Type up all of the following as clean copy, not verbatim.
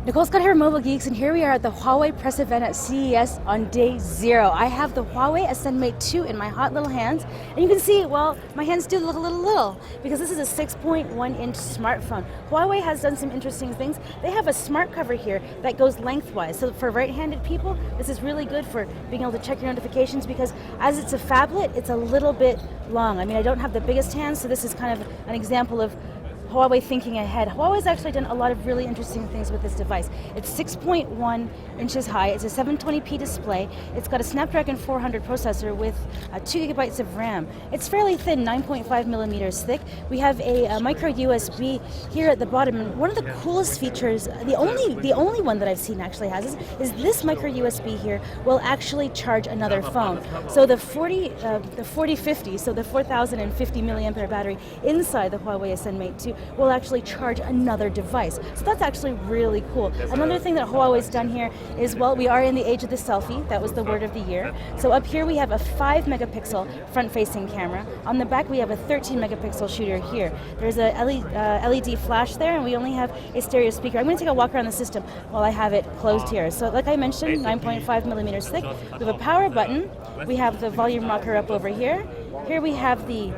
Nicole Scott here, Mobile Geeks, and here we are at the Huawei press event at CES on day 0. I have the Huawei Ascend Mate 2 in my hot little hands, and you can see, well, my hands do look a little, because this is a 6.1-inch smartphone. Huawei has done some interesting things. They have a smart cover here that goes lengthwise, so for right-handed people, this is really good for being able to check your notifications, because as it's a phablet, it's a little bit long. I mean, I don't have the biggest hands, so this is kind of an example of Huawei thinking ahead. Huawei's actually done a lot of really interesting things with this device. It's 6.1 inches high, it's a 720p display, it's got a Snapdragon 400 processor with 2 gigabytes of RAM. It's fairly thin, 9.5 millimeters thick. We have a micro USB here at the bottom, and one of the coolest features, the only one that I've seen actually has is this micro USB here will actually charge another phone. So the 4050, so the 4050 milliampere battery inside the Huawei Ascend Mate 2 will actually charge another device. So that's actually really cool. Another thing that Huawei's done here is, well, we are in the age of the selfie. That was the word of the year. So up here we have a 5 megapixel front-facing camera. On the back we have a 13 megapixel shooter here. There's a LED flash there, and we only have a stereo speaker. I'm going to take a walk around the system while I have it closed here. So like I mentioned, 9.5 millimeters thick. We have a power button. We have the volume rocker up over here. Here we have the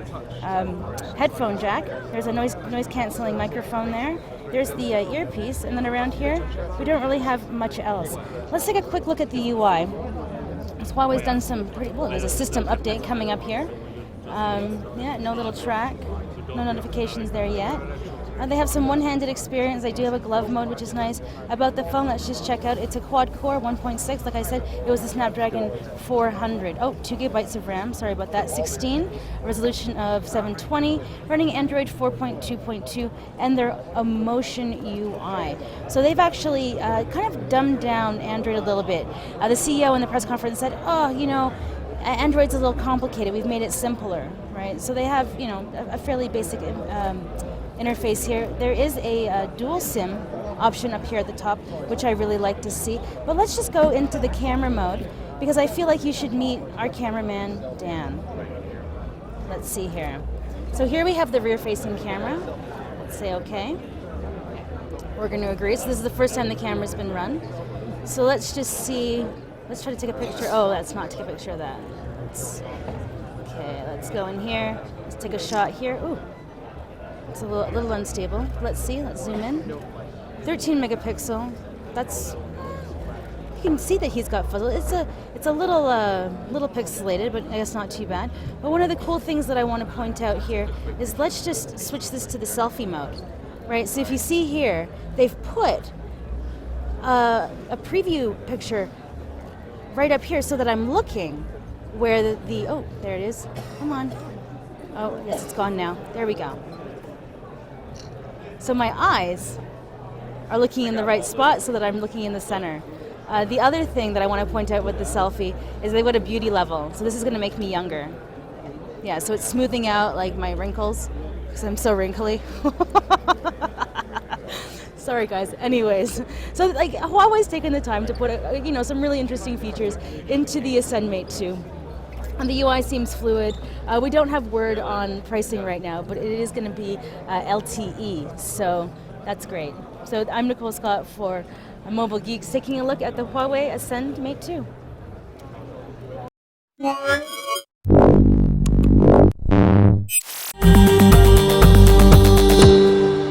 headphone jack. There's a noise canceling microphone there. There's the earpiece, and then around here we don't really have much else. Let's take a quick look at the UI. Huawei's done some pretty, well, there's a system update coming up here. Yeah, no little track, no notifications there yet. They have some one-handed experience. They do have a glove mode, which is nice. About the phone, let's just check out. It's a quad-core 1.6. Like I said, it was the Snapdragon 400. Oh, 2 gigabytes of RAM. Sorry about that. 16, resolution of 720, running Android 4.2.2, and their Emotion UI. So they've actually kind of dumbed down Android a little bit. The CEO in the press conference said, oh, you know, Android's a little complicated. We've made it simpler, right? So they have, you know, a fairly basic interface here. There is a dual SIM option up here at the top, which I really like to see. But let's just go into the camera mode, because I feel like you should meet our cameraman, Dan. Let's see here. So here we have the rear-facing camera. Let's say okay. We're going to agree. So this is the first time the camera's been run. So let's just see. Let's try to take a picture. Oh, let's not take a picture of that. Okay, let's go in here. Let's take a shot here. Ooh. It's a little unstable. Let's see, let's zoom in. 13 megapixel. That's, you can see that he's got fuzzle. It's a little pixelated, but I guess not too bad. But one of the cool things that I want to point out here is, let's just switch this to the selfie mode, right? So if you see here, they've put a preview picture right up here so that I'm looking where the oh, there it is. Come on. Oh, yes, it's gone now. There we go. So my eyes are looking in the right spot so that I'm looking in the center. The other thing that I want to point out with the selfie is they've got a beauty level. So this is going to make me younger. Yeah, so it's smoothing out like my wrinkles, because I'm so wrinkly. Sorry guys. Anyways, so like Huawei's taken the time to put some really interesting features into the Ascend Mate 2. And the UI seems fluid. We don't have word on pricing right now, but it is going to be LTE, so that's great. So I'm Nicole Scott for Mobile Geeks, taking a look at the Huawei Ascend Mate 2.